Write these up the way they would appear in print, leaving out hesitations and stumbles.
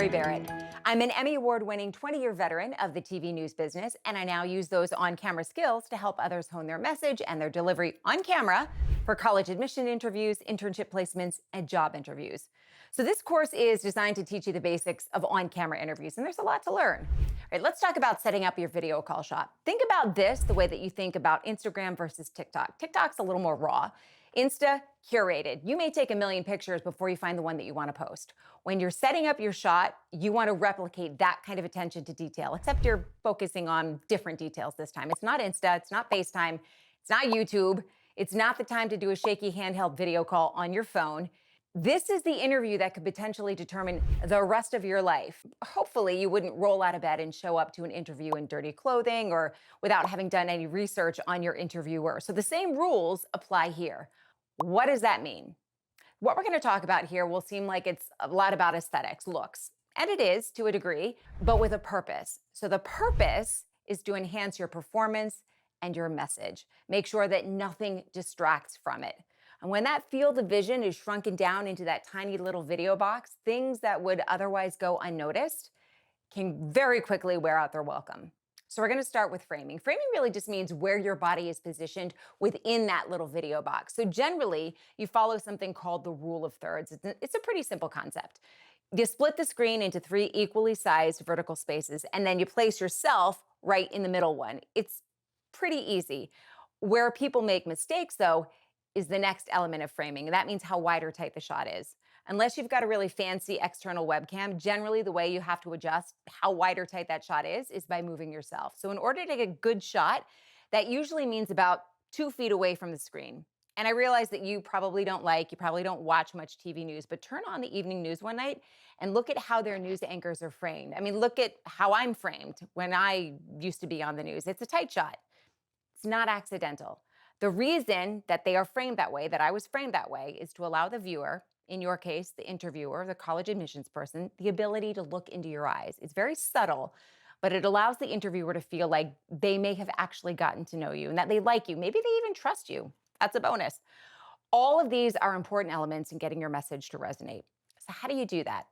Kerry Barrett. I'm an Emmy Award-winning 20-year veteran of the TV news business, and I now use those on-camera skills to help others hone their message and their delivery on camera for college admission interviews, internship placements, and job interviews. So this course is designed to teach you the basics of on-camera interviews, and there's a lot to learn. All right, let's talk about setting up your video call shot. Think about this the way that you think about Instagram versus TikTok. TikTok's a little more raw. Insta, curated. You may take a million pictures before you find the one that you want to post. When you're setting up your shot, you want to replicate that kind of attention to detail, except you're focusing on different details this time. It's not Insta, it's not FaceTime, it's not YouTube, it's not the time to do a shaky handheld video call on your phone. This is the interview that could potentially determine the rest of your life. Hopefully, you wouldn't roll out of bed and show up to an interview in dirty clothing or without having done any research on your interviewer. So the same rules apply here. What does that mean? What we're going to talk about here will seem like it's a lot about aesthetics, looks, and it is to a degree, but with a purpose. So the purpose is to enhance your performance and your message. Make sure that nothing distracts from it. And when that field of vision is shrunken down into that tiny little video box, things that would otherwise go unnoticed can very quickly wear out their welcome. So we're going to start with framing. Framing really just means where your body is positioned within that little video box. So generally, you follow something called the rule of thirds. It's a pretty simple concept. You split the screen into 3 equally sized vertical spaces, and then you place yourself right in the middle one. It's pretty easy. Where people make mistakes, though, is the next element of framing. That means how wide or tight the shot is. Unless you've got a really fancy external webcam, generally the way you have to adjust how wide or tight that shot is by moving yourself. So in order to take a good shot, that usually means about 2 feet away from the screen. And I realize that you probably don't watch much TV news, but turn on the evening news one night and look at how their news anchors are framed. I mean, look at how I'm framed when I used to be on the news. It's a tight shot. It's not accidental. The reason that they are framed that way, that I was framed that way, is to allow the viewer, in your case, the interviewer, the college admissions person, the ability to look into your eyes. It's very subtle, but it allows the interviewer to feel like they may have actually gotten to know you and that they like you. Maybe they even trust you. That's a bonus. All of these are important elements in getting your message to resonate. So how do you do that?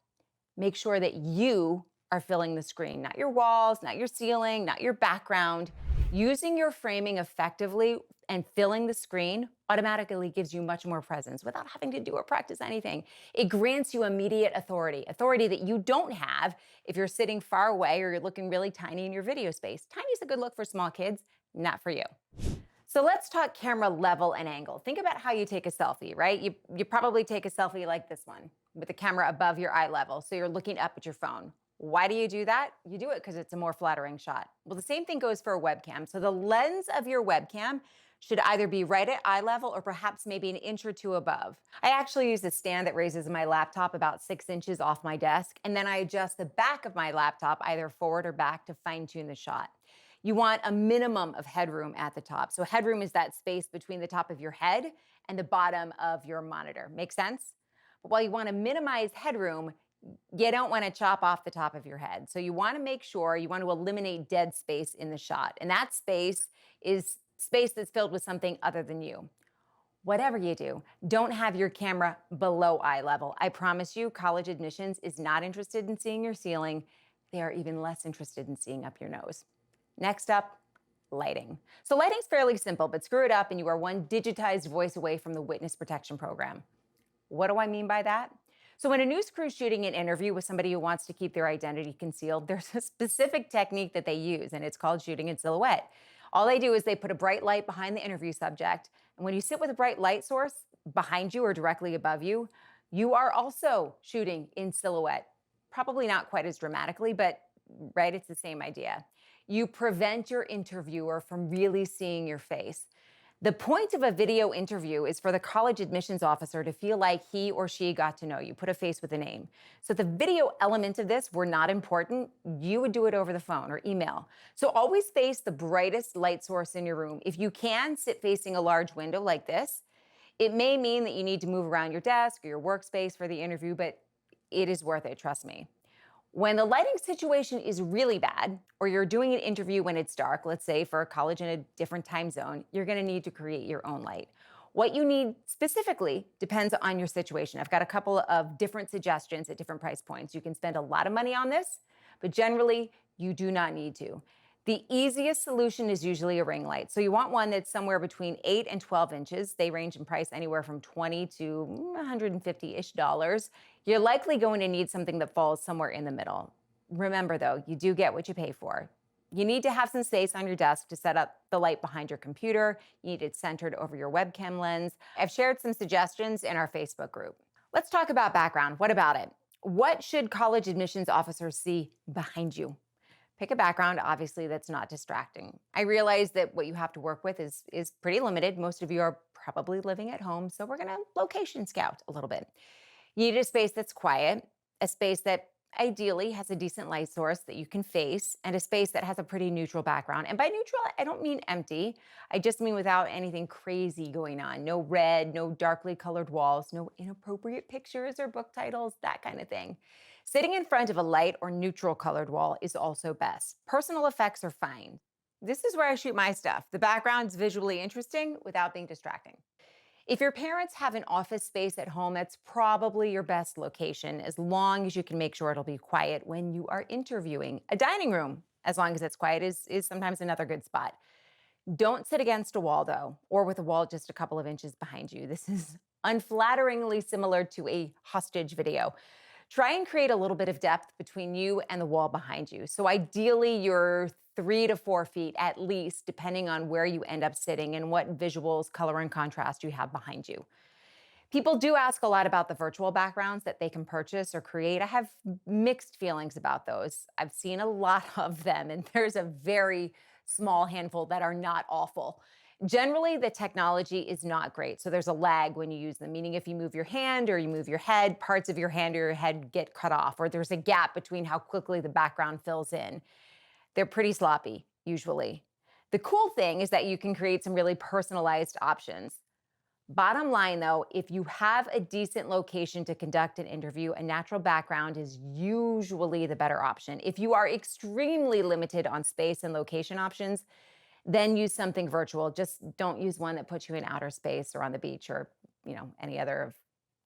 Make sure that you are filling the screen, not your walls, not your ceiling, not your background. Using your framing effectively and filling the screen automatically gives you much more presence without having to do or practice anything. It grants you immediate authority that you don't have if you're sitting far away or you're looking really tiny in your video space. Tiny is a good look for small kids, not for you. So let's talk camera level and angle. Think about how you take a selfie, right? You probably take a selfie like this one with the camera above your eye level, so you're looking up at your phone. Why do you do that? You do it because it's a more flattering shot. Well, the same thing goes for a webcam. So the lens of your webcam should either be right at eye level or perhaps maybe an inch or 2 above. I actually use a stand that raises my laptop about 6 inches off my desk, and then I adjust the back of my laptop either forward or back to fine-tune the shot. You want a minimum of headroom at the top. So headroom is that space between the top of your head and the bottom of your monitor. Make sense? But while you want to minimize headroom, you don't want to chop off the top of your head. So you want to make sure you want to eliminate dead space in the shot. And that space is space that's filled with something other than you. Whatever you do, don't have your camera below eye level. I promise you, college admissions is not interested in seeing your ceiling. They are even less interested in seeing up your nose. Next up, lighting. So lighting's fairly simple, but screw it up and you are one digitized voice away from the witness protection program. What do I mean by that? So when a news crew is shooting an interview with somebody who wants to keep their identity concealed, there's a specific technique that they use, and it's called shooting in silhouette. All they do is they put a bright light behind the interview subject, and when you sit with a bright light source behind you or directly above you, you are also shooting in silhouette. Probably not quite as dramatically, but right, it's the same idea. You prevent your interviewer from really seeing your face. The point of a video interview is for the college admissions officer to feel like he or she got to know you, put a face with a name. So if the video element of this were not important, you would do it over the phone or email. So always face the brightest light source in your room. If you can, sit facing a large window like this. It may mean that you need to move around your desk or your workspace for the interview, but it is worth it, trust me. When the lighting situation is really bad, or you're doing an interview when it's dark, let's say for a college in a different time zone, you're gonna need to create your own light. What you need specifically depends on your situation. I've got a couple of different suggestions at different price points. You can spend a lot of money on this, but generally, you do not need to. The easiest solution is usually a ring light. So you want one that's somewhere between 8 and 12 inches. They range in price anywhere from 20 to 150-ish dollars. You're likely going to need something that falls somewhere in the middle. Remember though, you do get what you pay for. You need to have some space on your desk to set up the light behind your computer. You need it centered over your webcam lens. I've shared some suggestions in our Facebook group. Let's talk about background. What about it? What should college admissions officers see behind you? Pick a background, obviously, that's not distracting. I realize that what you have to work with is pretty limited. Most of you are probably living at home, so we're going to location scout a little bit. You need a space that's quiet, a space that ideally has a decent light source that you can face, and a space that has a pretty neutral background. And by neutral, I don't mean empty. I just mean without anything crazy going on. No red, no darkly colored walls, no inappropriate pictures or book titles, that kind of thing. Sitting in front of a light or neutral colored wall is also best. Personal effects are fine. This is where I shoot my stuff. The background's visually interesting without being distracting. If your parents have an office space at home, that's probably your best location, as long as you can make sure it'll be quiet when you are interviewing. A dining room, as long as it's quiet, is sometimes another good spot. Don't sit against a wall, though, or with a wall just a couple of inches behind you. This is unflatteringly similar to a hostage video. Try and create a little bit of depth between you and the wall behind you. So ideally, you're 3 to 4 feet at least, depending on where you end up sitting and what visuals, color, and contrast you have behind you. People do ask a lot about the virtual backgrounds that they can purchase or create. I have mixed feelings about those. I've seen a lot of them, and there's a very small handful that are not awful. Generally, the technology is not great. So there's a lag when you use them, meaning if you move your hand or you move your head, parts of your hand or your head get cut off, or there's a gap between how quickly the background fills in. They're pretty sloppy, usually. The cool thing is that you can create some really personalized options. Bottom line, though, if you have a decent location to conduct an interview, a natural background is usually the better option. If you are extremely limited on space and location options, then use something virtual. Just don't use one that puts you in outer space or on the beach or, any other of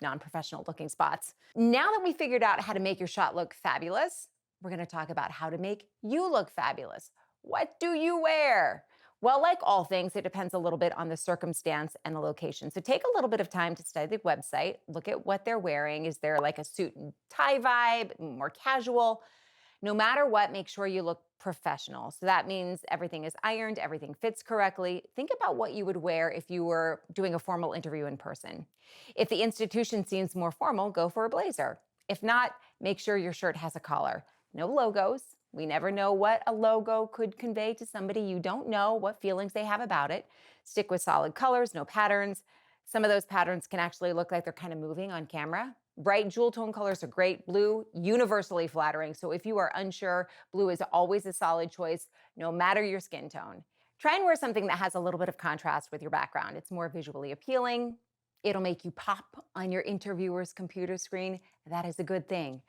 non-professional looking spots. Now that we figured out how to make your shot look fabulous, we're going to talk about how to make you look fabulous. What do you wear? Well, like all things, it depends a little bit on the circumstance and the location. So take a little bit of time to study the website, look at what they're wearing. Is there like a suit and tie vibe, more casual? No matter what, make sure you look professional. So that means everything is ironed, everything fits correctly. Think about what you would wear if you were doing a formal interview in person. If the institution seems more formal, go for a blazer. If not, make sure your shirt has a collar. No logos. We never know what a logo could convey to somebody you don't know, what feelings they have about it. Stick with solid colors, no patterns. Some of those patterns can actually look like they're kind of moving on camera. Bright jewel tone colors are great. Blue, universally flattering. So if you are unsure, blue is always a solid choice, no matter your skin tone. Try and wear something that has a little bit of contrast with your background. It's more visually appealing. It'll make you pop on your interviewer's computer screen. That is a good thing.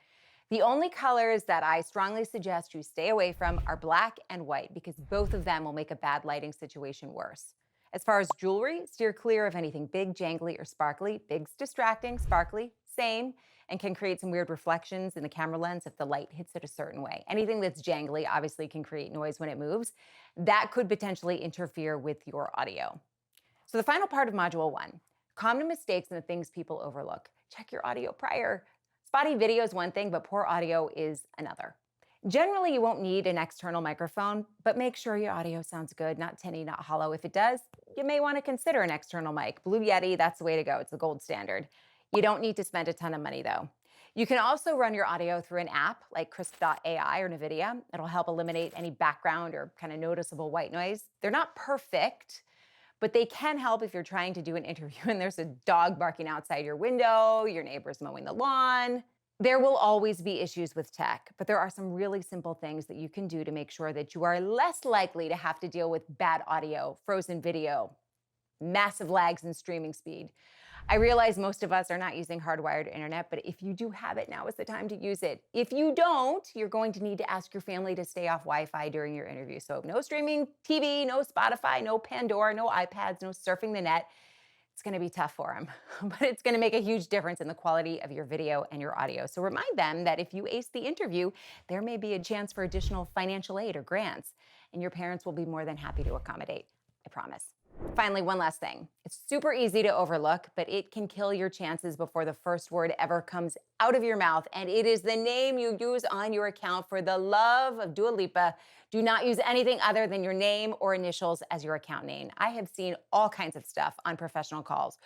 The only colors that I strongly suggest you stay away from are black and white, because both of them will make a bad lighting situation worse. As far as jewelry, steer clear of anything big, jangly, or sparkly. Big's distracting, sparkly, same, and can create some weird reflections in the camera lens if the light hits it a certain way. Anything that's jangly obviously can create noise when it moves. That could potentially interfere with your audio. So the final part of Module 1, common mistakes and the things people overlook. Check your audio prior. Spotty video is one thing, but poor audio is another. Generally, you won't need an external microphone, but make sure your audio sounds good, not tinny, not hollow. If it does, you may want to consider an external mic. Blue Yeti, that's the way to go. It's the gold standard. You don't need to spend a ton of money, though. You can also run your audio through an app like Crisp.ai or NVIDIA. It'll help eliminate any background or kind of noticeable white noise. They're not perfect, but they can help if you're trying to do an interview and there's a dog barking outside your window, your neighbor's mowing the lawn. There will always be issues with tech, but there are some really simple things that you can do to make sure that you are less likely to have to deal with bad audio, frozen video, massive lags in streaming speed. I realize most of us are not using hardwired internet, but if you do have it, now is the time to use it. If you don't, you're going to need to ask your family to stay off Wi-Fi during your interview. So no streaming TV, no Spotify, no Pandora, no iPads, no surfing the net. it's going to be tough for them, but it's going to make a huge difference in the quality of your video and your audio. So remind them that if you ace the interview, there may be a chance for additional financial aid or grants, and your parents will be more than happy to accommodate. I promise. Finally, one last thing. It's super easy to overlook, but it can kill your chances before the first word ever comes out of your mouth, and it is the name you use on your account. For the love of Dua Lipa, do not use anything other than your name or initials as your account name. I have seen all kinds of stuff on professional calls.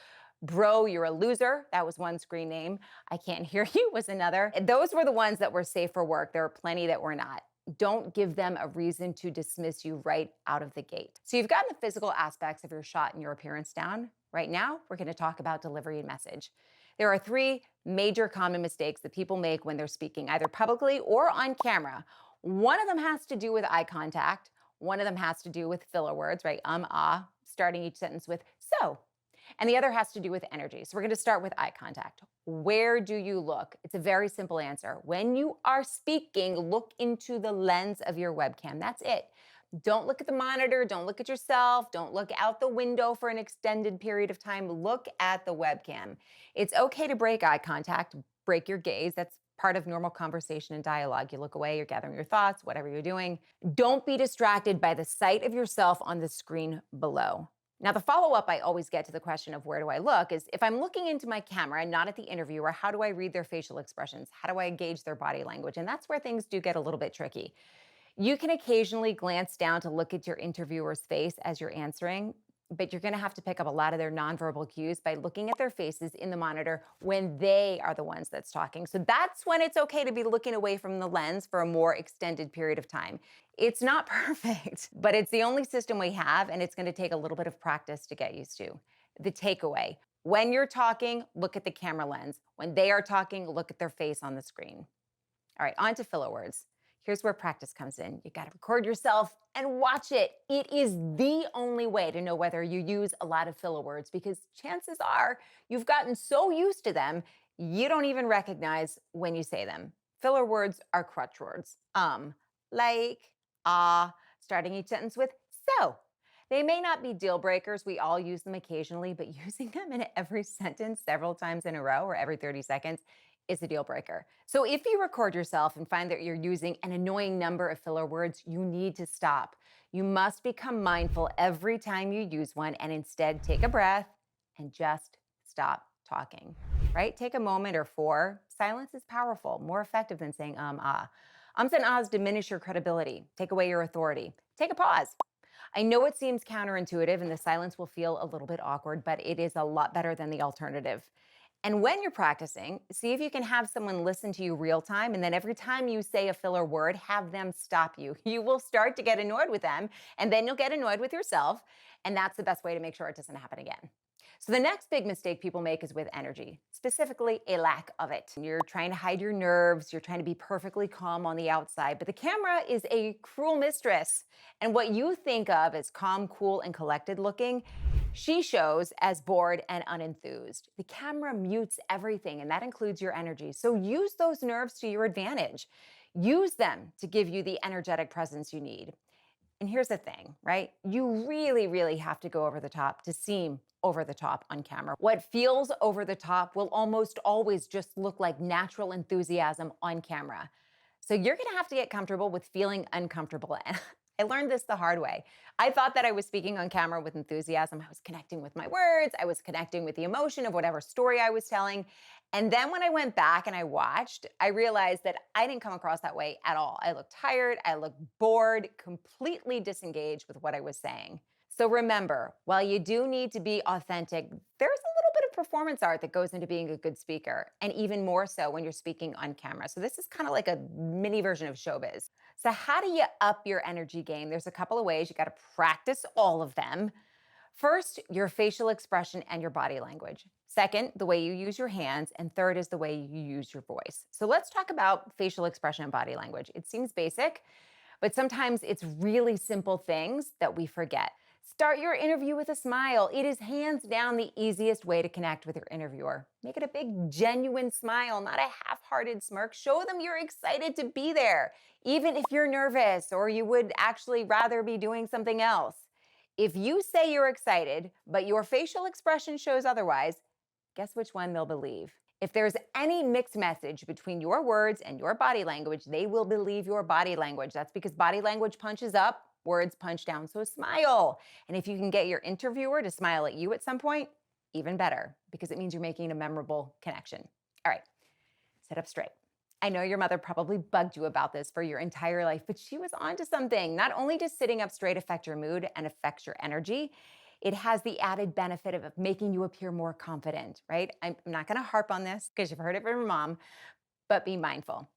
Bro, you're a loser. That was one screen name. I can't hear you was another. Those were the ones that were safe for work. There are plenty that were not. Don't give them a reason to dismiss you right out of the gate. So you've gotten the physical aspects of your shot and your appearance down. Right now, we're going to talk about delivery and message. There are three major common mistakes that people make when they're speaking, either publicly or on camera. One of them has to do with eye contact. One of them has to do with filler words, right? Starting each sentence with so. And the other has to do with energy. So we're going to start with eye contact. Where do you look? It's a very simple answer. When you are speaking, look into the lens of your webcam. That's it. Don't look at the monitor. Don't look at yourself. Don't look out the window for an extended period of time. Look at the webcam. It's okay to break eye contact, break your gaze. That's part of normal conversation and dialogue. You look away, you're gathering your thoughts, whatever you're doing. Don't be distracted by the sight of yourself on the screen below. Now, the follow-up I always get to the question of where do I look is if I'm looking into my camera and not at the interviewer, how do I read their facial expressions? How do I gauge their body language? And that's where things do get a little bit tricky. You can occasionally glance down to look at your interviewer's face as you're answering, but you're going to have to pick up a lot of their nonverbal cues by looking at their faces in the monitor when they are the ones that's talking. So that's when it's okay to be looking away from the lens for a more extended period of time. It's not perfect, but it's the only system we have, and it's going to take a little bit of practice to get used to. The takeaway: when you're talking, look at the camera lens. When they are talking, look at their face on the screen. All right, on to filler words. Here's where practice comes in. You got to record yourself and watch it. It is the only way to know whether you use a lot of filler words, because chances are you've gotten so used to them, you don't even recognize when you say them. Filler words are crutch words. Like, starting each sentence with so. They may not be deal breakers. We all use them occasionally, but using them in every sentence several times in a row or every 30 seconds is a deal breaker. So if you record yourself and find that you're using an annoying number of filler words, you need to stop. You must become mindful every time you use one and instead take a breath and just stop talking, right? Take a moment or four. Silence is powerful, more effective than saying Ums and ahs diminish your credibility, take away your authority. Take a pause. I know it seems counterintuitive and the silence will feel a little bit awkward, but it is a lot better than the alternative. And when you're practicing, see if you can have someone listen to you real time. And then every time you say a filler word, have them stop you. You will start to get annoyed with them, and then you'll get annoyed with yourself. And that's the best way to make sure it doesn't happen again. So the next big mistake people make is with energy, specifically a lack of it. You're trying to hide your nerves. You're trying to be perfectly calm on the outside, but the camera is a cruel mistress. And what you think of as calm, cool, and collected looking, she shows as bored and unenthused. The camera mutes everything, and that includes your energy. So use those nerves to your advantage. Use them to give you the energetic presence you need. And here's the thing, right? You really, really have to go over the top to seem over the top on camera. What feels over the top will almost always just look like natural enthusiasm on camera. So you're gonna have to get comfortable with feeling uncomfortable. And I learned this the hard way. I thought that I was speaking on camera with enthusiasm. I was connecting with my words. I was connecting with the emotion of whatever story I was telling. And then when I went back and I watched, I realized that I didn't come across that way at all. I looked tired. I looked bored, completely disengaged with what I was saying. So remember, while you do need to be authentic, there's a little bit of performance art that goes into being a good speaker, and even more so when you're speaking on camera. So this is kind of like a mini version of showbiz. So how do you up your energy game? There's a couple of ways. You got to practice all of them. First, your facial expression and your body language. Second, the way you use your hands. And third is the way you use your voice. So let's talk about facial expression and body language. It seems basic, but sometimes it's really simple things that we forget. Start your interview with a smile. It is hands down the easiest way to connect with your interviewer. Make it a big, genuine smile, not a half-hearted smirk. Show them you're excited to be there, even if you're nervous or you would actually rather be doing something else. If you say you're excited, but your facial expression shows otherwise, guess which one they'll believe? If there's any mixed message between your words and your body language, they will believe your body language. That's because body language punches up, words punch down. So smile. And if you can get your interviewer to smile at you at some point, even better, because it means you're making a memorable connection. All right, sit up straight. I know your mother probably bugged you about this for your entire life, but she was onto something. Not only does sitting up straight affect your mood and affects your energy, it has the added benefit of making you appear more confident, right? I'm not going to harp on this because you've heard it from your mom, but be mindful.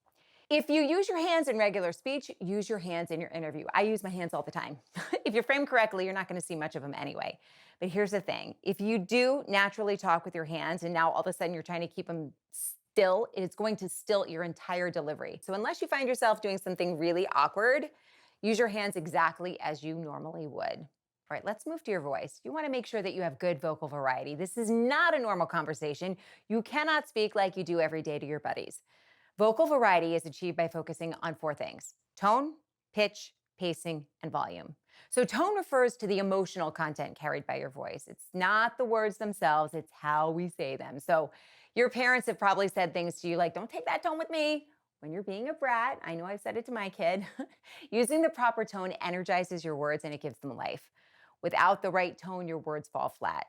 If you use your hands in regular speech, use your hands in your interview. I use my hands all the time. If you're framed correctly, you're not going to see much of them anyway. But here's the thing. If you do naturally talk with your hands and now all of a sudden you're trying to keep them still, it's going to still your entire delivery. So unless you find yourself doing something really awkward, use your hands exactly as you normally would. All right, let's move to your voice. You want to make sure that you have good vocal variety. This is not a normal conversation. You cannot speak like you do every day to your buddies. Vocal variety is achieved by focusing on four things: tone, pitch, pacing, and volume. So tone refers to the emotional content carried by your voice. It's not the words themselves, it's how we say them. So your parents have probably said things to you like, don't take that tone with me when you're being a brat. I know I've said it to my kid. Using the proper tone energizes your words and it gives them life. Without the right tone, your words fall flat.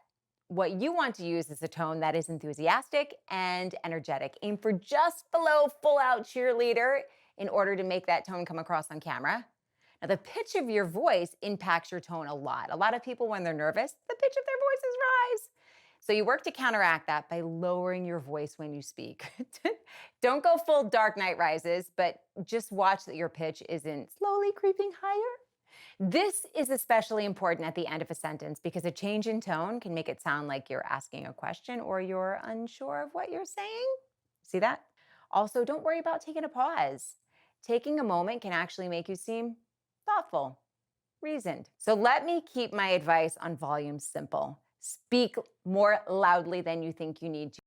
What you want to use is a tone that is enthusiastic and energetic. Aim for just below full out cheerleader in order to make that tone come across on camera. Now, the pitch of your voice impacts your tone a lot. A lot of people, when they're nervous, the pitch of their voices rise. So you work to counteract that by lowering your voice when you speak. Don't go full Dark Knight Rises, but just watch that your pitch isn't slowly creeping higher. This is especially important at the end of a sentence because a change in tone can make it sound like you're asking a question or you're unsure of what you're saying. See that? Also, don't worry about taking a pause. Taking a moment can actually make you seem thoughtful, reasoned. So let me keep my advice on volume simple. Speak more loudly than you think you need to.